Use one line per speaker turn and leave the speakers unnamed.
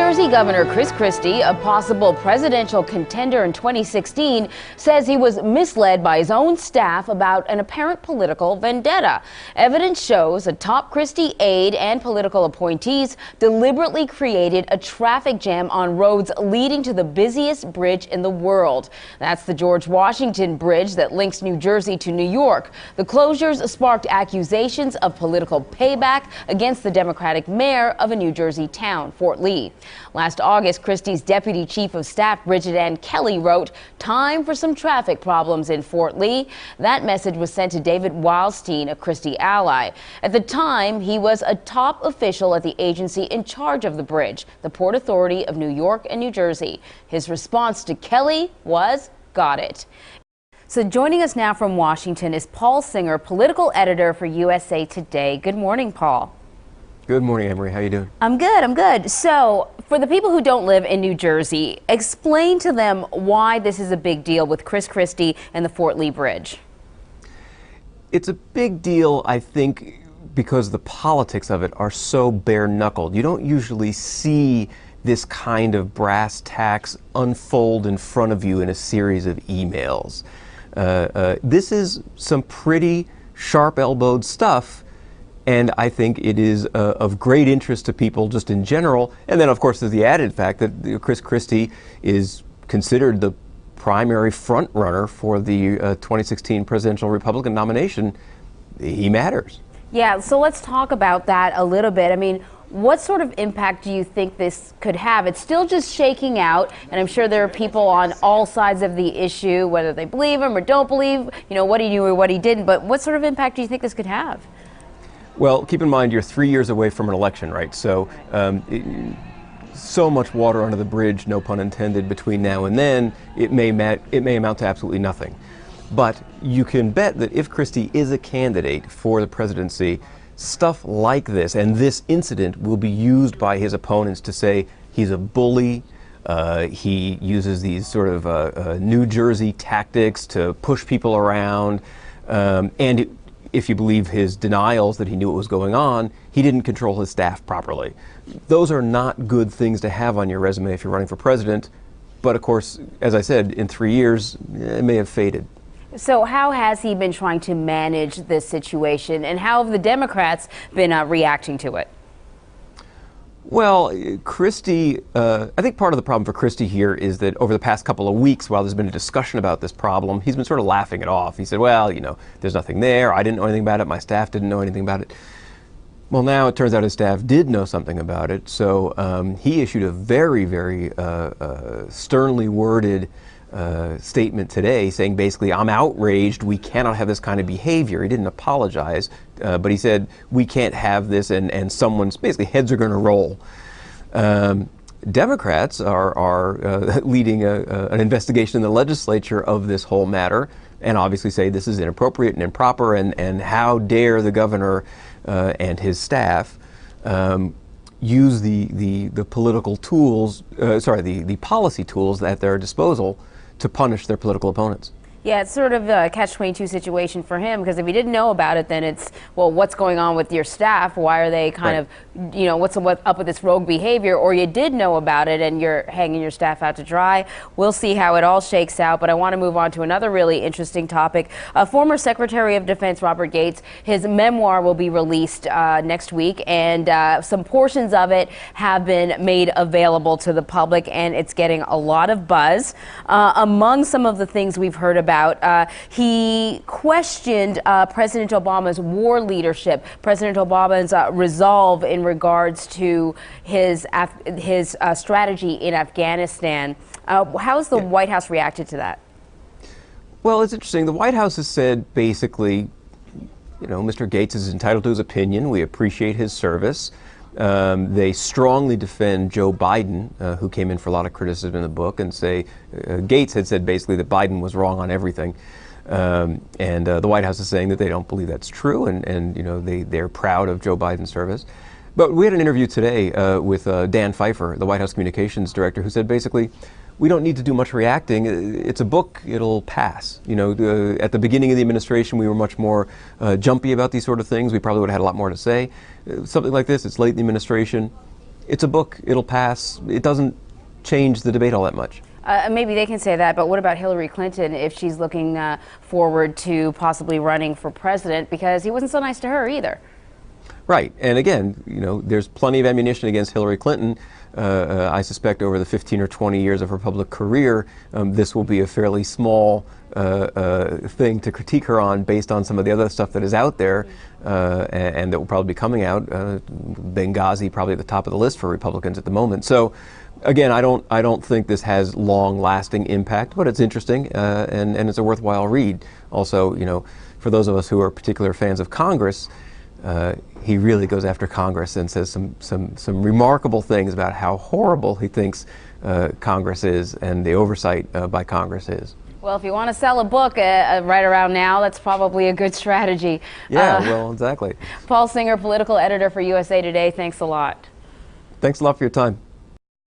Jersey Governor Chris Christie, a possible presidential contender in 2016, says he was misled by his own staff about an apparent political vendetta. Evidence shows a top Christie aide and political appointees deliberately created a traffic jam on roads leading to the busiest bridge in the world. That's the George Washington Bridge that links New Jersey to New York. The closures sparked accusations of political payback against the Democratic mayor of a New Jersey town, Fort Lee. Last August, Christie's Deputy Chief of Staff, Bridget Ann Kelly, wrote, "Time for some traffic problems in Fort Lee." That message was sent to David Wildstein, a Christie ally. At the time, he was a top official at the agency in charge of the bridge, the Port Authority of New York and New Jersey. His response to Kelly was, "Got it." So joining us now from Washington is Paul Singer, political editor for USA Today. Good morning, Paul.
Good morning, Emery. How you doing?
I'm good. So, for the people who don't live in New Jersey, explain to them why this is a big deal with Chris Christie and the Fort Lee Bridge.
It's a big deal, I think, because the politics of it are so bare-knuckled. You don't usually see this kind of brass tacks unfold in front of you in a series of emails. This is some pretty sharp-elbowed stuff. And I think it is of great interest to people just in general. And then, of course, there's the added fact that Chris Christie is considered the primary front runner for the 2016 presidential Republican nomination. He matters.
Yeah, so let's talk about that a little bit. I mean, what sort of impact do you think this could have? It's still just shaking out, and I'm sure there are people on all sides of the issue, whether they believe him or don't believe, what he knew or what he didn't. But what sort of impact do you think this could have?
Well, keep in mind you're 3 years away from an election, right? So, so much water under the bridge, no pun intended, between now and then, it may amount to absolutely nothing. But you can bet that if Christie is a candidate for the presidency, stuff like this and this incident will be used by his opponents to say he's a bully. He uses these sort of New Jersey tactics to push people around, if you believe his denials that he knew what was going on, he didn't control his staff properly. Those are not good things to have on your resume if you're running for president. But of course, as I said, in 3 years, it may have faded.
So how has he been trying to manage this situation, and how have the Democrats been reacting to it?
Well, Christie, I think part of the problem for Christie here is that over the past couple of weeks, while there's been a discussion about this problem, he's been sort of laughing it off. He said, well, there's nothing there. I didn't know anything about it. My staff didn't know anything about it. Well, now it turns out his staff did know something about it. So he issued a very, very sternly worded statement today saying basically, I'm outraged. We cannot have this kind of behavior. He didn't apologize, but he said, we can't have this, and someone's basically heads are going to roll. Democrats are leading an investigation in the legislature of this whole matter, and obviously say this is inappropriate and improper, and how dare the governor and his staff use the political tools, the policy tools at their disposal to punish their political opponents.
Yeah, it's sort of a catch-22 situation for him, because if he didn't know about it, then it's, well, what's going on with your staff? Why are they kind of, what's up with this rogue behavior? Or you did know about it and you're hanging your staff out to dry. We'll see how it all shakes out, but I want to move on to another really interesting topic. Former Secretary of Defense Robert Gates, his memoir will be released next week, and some portions of it have been made available to the public, and it's getting a lot of buzz. Among some of the things we've heard about, he questioned President Obama's war leadership, President Obama's resolve in regards to his strategy in Afghanistan. How has the White House reacted to that?
Well, it's interesting. The White House has said basically, Mr. Gates is entitled to his opinion. We appreciate his service. They strongly defend Joe Biden, who came in for a lot of criticism in the book, and say Gates had said basically that Biden was wrong on everything. And the White House is saying that they don't believe that's true, and they're proud of Joe Biden's service. But we had an interview today with Dan Pfeiffer, the White House communications director, who said basically, we don't need to do much reacting. It's a book, it'll pass. At the beginning of the administration, we were much more jumpy about these sort of things. We probably would have had a lot more to say. Something like this, it's late in the administration. it's a book. It'll pass. It doesn't change the debate all that much.
Maybe they can say that, but what about Hillary Clinton if she's looking forward to possibly running for president, because he wasn't so nice to her either?
Right, and again, you know, there's plenty of ammunition against Hillary Clinton. I suspect over the 15 or 20 years of her public career, this will be a fairly small thing to critique her on based on some of the other stuff that is out there and that will probably be coming out. Benghazi probably at the top of the list for Republicans at the moment. So again, I don't think this has long-lasting impact, but it's interesting and it's a worthwhile read. Also, you know, for those of us who are particular fans of Congress, he really goes after Congress and says some remarkable things about how horrible he thinks Congress is and the oversight by Congress is.
Well, if you want to sell a book right around now, that's probably a good strategy.
Yeah, well, exactly.
Paul Singer, political editor for USA Today, thanks a lot.
Thanks a lot for your time.